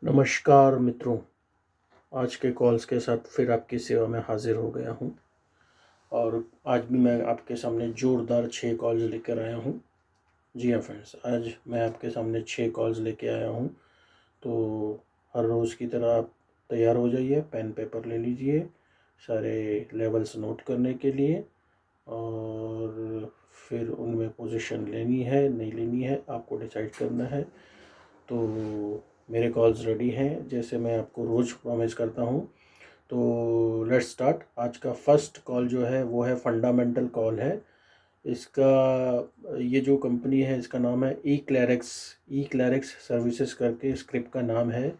नमस्कार मित्रों, आज के कॉल्स के साथ फिर आपकी सेवा में हाजिर हो गया हूँ। और आज भी मैं आपके सामने ज़ोरदार 6 कॉल्स लेकर आया हूँ। जी हाँ फ्रेंड्स, आज मैं आपके सामने 6 कॉल्स लेके आया हूँ। तो हर रोज़ की तरह आप तैयार हो जाइए, पेन पेपर ले लीजिए सारे लेवल्स नोट करने के लिए, और फिर उनमें पोजीशन लेनी है नहीं लेनी है आपको डिसाइड करना है। तो मेरे कॉल्स रेडी हैं, जैसे मैं आपको रोज़ प्रॉमिस करता हूँ। तो लेट्स स्टार्ट। आज का फर्स्ट कॉल जो है वो है फंडामेंटल कॉल है। इसका ये जो कंपनी है इसका नाम है ई क्लैरिक्स सर्विसेज करके स्क्रिप्ट का नाम है।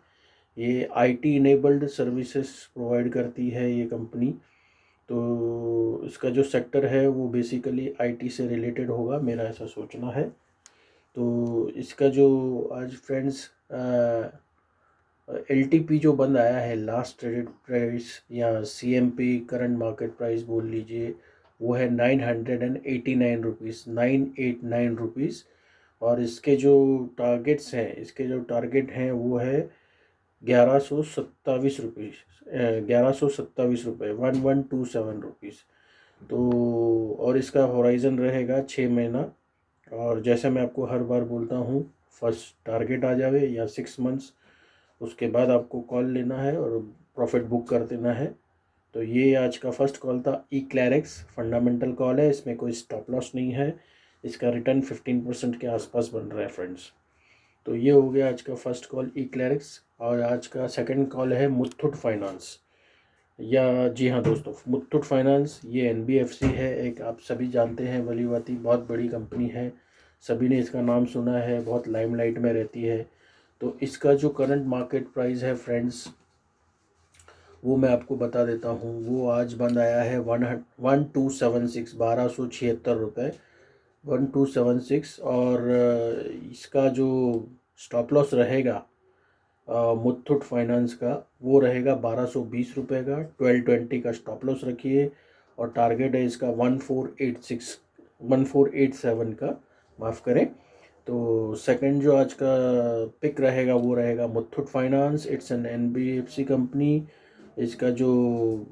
ये आईटी इनेबल्ड सर्विसेज प्रोवाइड करती है ये कंपनी। तो इसका जो सेक्टर है वो बेसिकली आईटी से रिलेटेड होगा, मेरा ऐसा सोचना है। तो इसका जो आज फ्रेंड्स एलटीपी जो बंद आया है, लास्ट ट्रेडेड प्राइस या सीएमपी करंट मार्केट प्राइस बोल लीजिए, वो है 989 रुपीज़, 989 रुपीज़। और इसके जो टारगेट हैं वो है 1127 रुपीज़, 1127 रुपये, 1127 रुपीज़। तो और इसका होराइज़न रहेगा 6 महीना। और जैसे मैं आपको हर बार बोलता हूँ, फर्स्ट टारगेट आ जावे या 6 मंथ्स, उसके बाद आपको कॉल लेना है और प्रॉफिट बुक कर देना है। तो ये आज का फर्स्ट कॉल था। ई क्लैरिक्स फंडामेंटल कॉल है, इसमें कोई स्टॉप लॉस नहीं है। इसका रिटर्न 15% के आसपास बन रहा है फ्रेंड्स। तो ये हो गया आज का फर्स्ट कॉल ई क्लैरिक्स। और आज का सेकंड कॉल है मुथूट फाइनेंस। या जी हाँ दोस्तों, मुथूट फाइनेंस ये एनबीएफसी है, एक आप सभी जानते हैं भली भांति, बहुत बड़ी कंपनी है, सभी ने इसका नाम सुना है, बहुत लाइमलाइट में रहती है। तो इसका जो करंट मार्केट प्राइस है फ्रेंड्स, वो मैं आपको बता देता हूँ। वो आज बंद आया है 1276, 1276 रुपये, 1276। और इसका जो स्टॉप लॉस रहेगा मुथूट फाइनेंस का, वो रहेगा 1220 रुपये का। 1220 का स्टॉप लॉस रखिए। और टारगेट है इसका 1486, 1487 का, माफ़ करें। तो सेकंड जो आज का पिक रहेगा वो रहेगा Muthoot finance. It's an NBFC company. इसका जो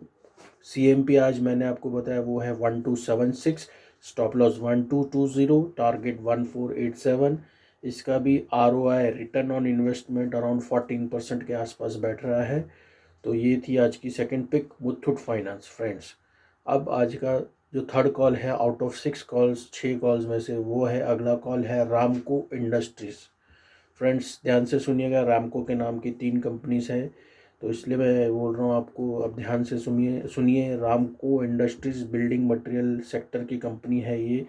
सीएमपी आज मैंने आपको बताया वो है 1276, स्टॉप लॉस 1220, टारगेट 1487। इसका भी ROI, return on investment, around 14% के आसपास बैठ रहा है। तो ये थी आज की second pick, Muthoot Finance friends. अब आज का जो थर्ड कॉल है, आउट ऑफ 6 कॉल्स, 6 कॉल्स में से वो है, अगला कॉल है रामको इंडस्ट्रीज़। फ्रेंड्स ध्यान से सुनिएगा, रामको के नाम की 3 कंपनीज हैं, तो इसलिए मैं बोल रहा हूँ आपको, अब ध्यान से सुनिए सुनिए। रामको इंडस्ट्रीज़ बिल्डिंग मटेरियल सेक्टर की कंपनी है ये।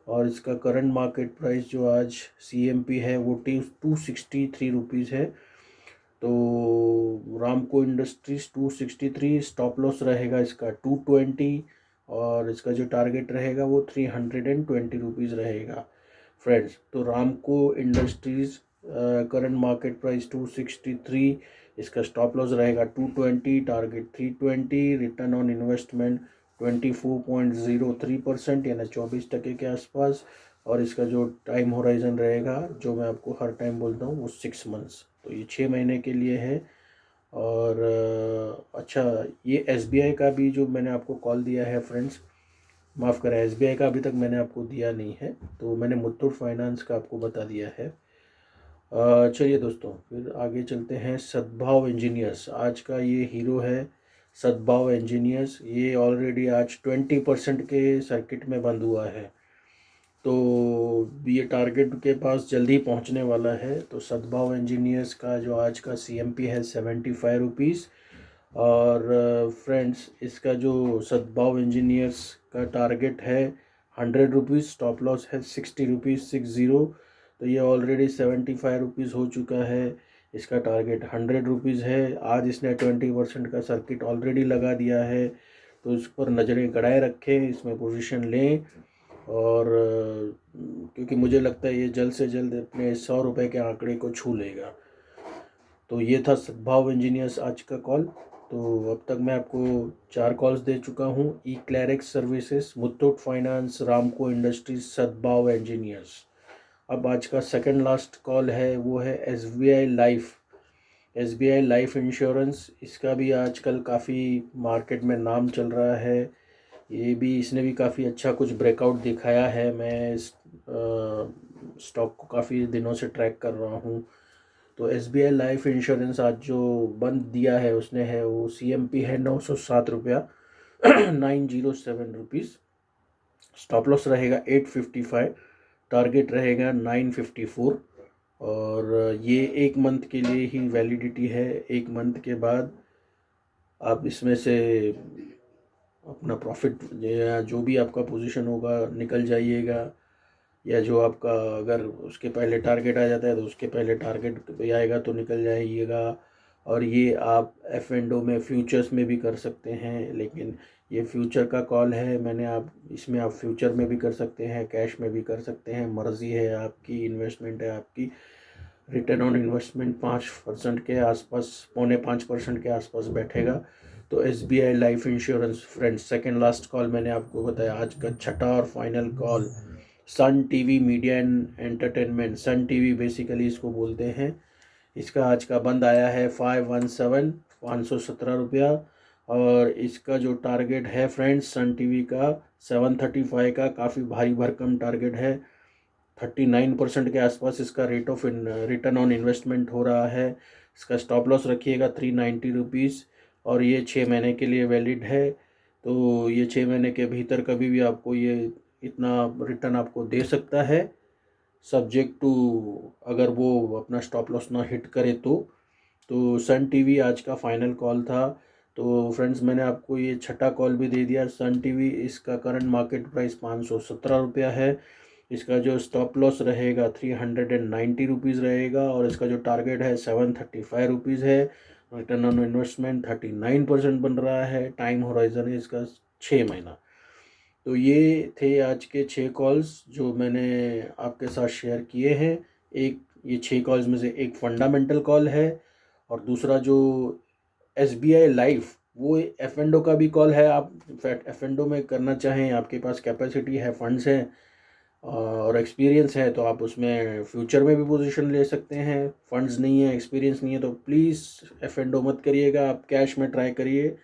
और इसका करंट मार्केट प्राइस जो आज सीएमपी है वो 263 रुपीज़ है। तो रामको इंडस्ट्रीज़ 263, स्टॉप लॉस रहेगा इसका 220, और इसका जो टारगेट रहेगा वो 320 रुपीज़ रहेगा फ्रेंड्स। तो रामको इंडस्ट्रीज़ करंट मार्केट प्राइस 263, इसका स्टॉप लॉस रहेगा 220, टारगेट 320, रिटर्न ऑन इन्वेस्टमेंट 24.03%, यानी 24% के आसपास। और इसका जो टाइम होराइजन रहेगा, जो मैं आपको हर टाइम बोलता हूँ, वो 6 मंथ्स। तो ये 6 महीने के लिए है। और अच्छा, ये एसबीआई का भी जो मैंने आपको कॉल दिया है फ्रेंड्स, माफ़ करें, एसबीआई का अभी तक मैंने आपको दिया नहीं है, तो मैंने मुथूट फाइनेंस का आपको बता दिया है। चलिए दोस्तों, फिर आगे चलते हैं। सद्भाव इंजीनियर्स आज का ये हीरो है। सद्भाव इंजीनियर्स ये ऑलरेडी आज 20% के सर्किट में बंद हुआ है। तो ये टारगेट के पास जल्दी पहुंचने वाला है। तो सद्भाव इंजीनियर्स का जो आज का सीएमपी है 75 रुपीज़। और फ्रेंड्स इसका जो सद्भाव इंजीनियर्स का टारगेट है 100 रुपीज़, स्टॉप लॉस है 60 रुपीज़, 60। तो ये ऑलरेडी 75 रुपीज़ हो चुका है। इसका टारगेट 100 रुपीज़ है। आज इसने 20% का सर्किट ऑलरेडी लगा दिया है। तो इस पर नज़रें गड़ाए रखें, इसमें पोजीशन लें। और क्योंकि मुझे लगता है ये जल्द से जल्द अपने 100 रुपये के आंकड़े को छू लेगा। तो ये था सद्भाव इंजीनियर्स आज का कॉल। तो अब तक मैं आपको 4 कॉल्स दे चुका हूँ। ई क्लैरिक्स सर्विसेज, मुथूट फाइनेंस, रामको इंडस्ट्रीज, सद्भाव इंजीनियर्स। अब आज का सेकंड लास्ट कॉल है, वो है SBI life. SBI Life insurance, इसका भी आजकल काफ़ी मार्केट में नाम चल रहा है। ये भी, इसने भी काफ़ी अच्छा कुछ ब्रेकआउट दिखाया है। मैं इस स्टॉक को काफ़ी दिनों से ट्रैक कर रहा हूँ। तो SBI लाइफ इंश्योरेंस आज जो बंद दिया है उसने है, वो CMP है 907 रुपया 907 रुपीज़। स्टॉप लॉस रहेगा 855, टारगेट रहेगा 954। और ये 1 मंथ के लिए ही वैलिडिटी है। 1 मंथ के बाद आप इसमें से अपना प्रॉफिट या जो भी आपका पोजीशन होगा निकल जाइएगा, या जो आपका अगर उसके पहले टारगेट आ जाता है तो उसके पहले टारगेट पे आएगा तो निकल जाइएगा। और ये आप F&O में फ्यूचर्स में भी कर सकते हैं, लेकिन ये फ्यूचर का कॉल है। आप इसमें आप फ्यूचर में भी कर सकते हैं, कैश में भी कर सकते हैं, मर्ज़ी है आपकी, इन्वेस्टमेंट है आपकी। रिटर्न ऑन इन्वेस्टमेंट 5% के आसपास, 4.25% के आसपास बैठेगा। तो SBI Life Insurance friends, second last call मैंने आपको बताया, आज का छठा और final call. Sun TV media and entertainment, Sun TV basically इसको बोलते हैं। इसका आज का बंद आया है 517 और इसका जो टारगेट है फ्रेंड्स सन टीवी का 735 का, काफ़ी भारी भरकम टारगेट है। 39% के आसपास इसका rate of return on investment हो रहा है। इसका स्टॉप लॉस रखिएगा 390 रुपीज़, और ये 6 महीने के लिए वैलिड है। तो ये 6 महीने के भीतर कभी भी आपको ये इतना रिटर्न आपको दे सकता है, सब्जेक्ट टू अगर वो अपना स्टॉप लॉस ना हिट करे तो सन टीवी आज का फाइनल कॉल था। तो फ्रेंड्स, मैंने आपको ये छठा कॉल भी दे दिया। सन टीवी, इसका करंट मार्केट प्राइस 517 रुपया है। इसका जो स्टॉप लॉस रहेगा 390 रहेगा, और इसका जो टारगेट है 735 है। रिटर्न ऑन इन्वेस्टमेंट 39% बन रहा है। टाइम होराइजन है इसका 6 महीना। तो ये थे आज के 6 कॉल्स जो मैंने आपके साथ शेयर किए हैं। ये 6 कॉल्स में से एक फंडामेंटल कॉल है, और दूसरा जो SBI लाइफ, वो F&O का भी कॉल है। आप F&O में करना चाहें, आपके पास कैपेसिटी है, फंड्स हैं और एक्सपीरियंस है, तो आप उसमें फ्यूचर में भी पोजीशन ले सकते हैं। फंड्स नहीं है, एक्सपीरियंस नहीं है, तो प्लीज़ F&O मत करिएगा, आप कैश में ट्राई करिए।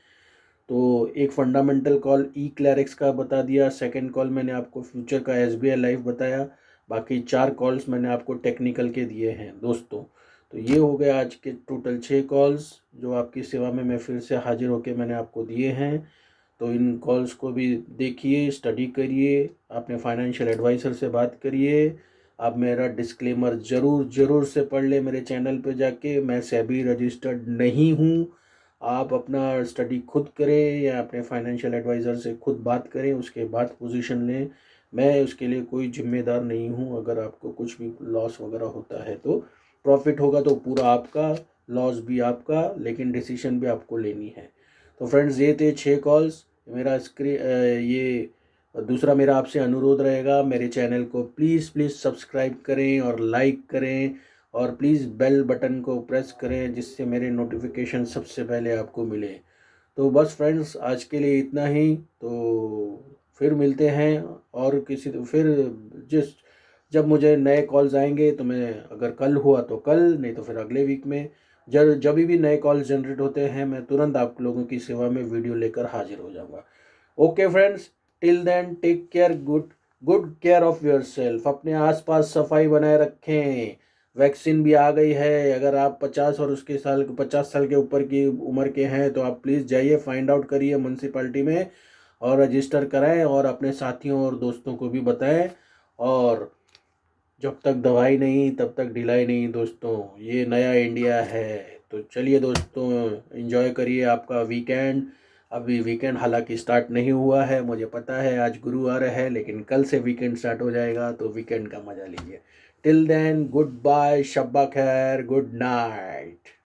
तो एक फंडामेंटल कॉल क्लैरिक्स का बता दिया, सेकंड कॉल मैंने आपको फ्यूचर का SBI लाइफ बताया, बाकी 4 कॉल्स मैंने आपको टेक्निकल के दिए हैं दोस्तों। तो ये हो गया आज के टोटल 6 कॉल्स जो आपकी सेवा में मैं फिर से हाजिर होकर मैंने आपको दिए हैं। तो इन कॉल्स को भी देखिए, स्टडी करिए, अपने फाइनेंशियल एडवाइज़र से बात करिए। आप मेरा डिस्क्लेमर ज़रूर से पढ़ ले मेरे चैनल पे जाके। मैं सेबी रजिस्टर्ड नहीं हूँ। आप अपना स्टडी खुद करें या अपने फाइनेंशियल एडवाइज़र से खुद बात करें, उसके बाद पोजीशन लें। मैं उसके लिए कोई जिम्मेदार नहीं हूँ। अगर आपको कुछ भी लॉस वगैरह होता है तो प्रॉफिट होगा तो पूरा आपका, लॉस भी आपका, लेकिन डिसीजन भी आपको लेनी है। तो फ्रेंड्स, ये थे 6 कॉल्स। मेरा ये दूसरा मेरा आपसे अनुरोध रहेगा, मेरे चैनल को प्लीज़ सब्सक्राइब करें और लाइक करें, और प्लीज़ बेल बटन को प्रेस करें जिससे मेरे नोटिफिकेशन सबसे पहले आपको मिले। तो बस फ्रेंड्स, आज के लिए इतना ही। तो फिर मिलते हैं, और फिर जिस जब मुझे नए कॉल्स आएंगे तो मैं, अगर कल हुआ तो कल, नहीं तो फिर अगले वीक में, जब भी नए कॉल्स जनरेट होते हैं मैं तुरंत आप लोगों की सेवा में वीडियो लेकर हाजिर हो जाऊंगा। Okay friends, till then take care, good care of yourself. अपने आसपास सफाई बनाए रखें। वैक्सीन भी आ गई है। अगर आप 50 साल के ऊपर की उम्र के हैं तो आप प्लीज़ जाइए, फाइंड आउट करिए म्यूनसिपैलिटी में और रजिस्टर कराएं, और अपने साथियों और दोस्तों को भी बताएं। और जब तक दवाई नहीं तब तक ढिलाई नहीं दोस्तों, ये नया इंडिया है। तो चलिए दोस्तों, एंजॉय करिए आपका वीकेंड। अभी वीकेंड हालांकि स्टार्ट नहीं हुआ है, मुझे पता है आज गुरुवार है, लेकिन कल से वीकेंड स्टार्ट हो जाएगा, तो वीकेंड का मज़ा लीजिए। टिल देन, गुड बाय, शब्बा खैर, गुड नाइट।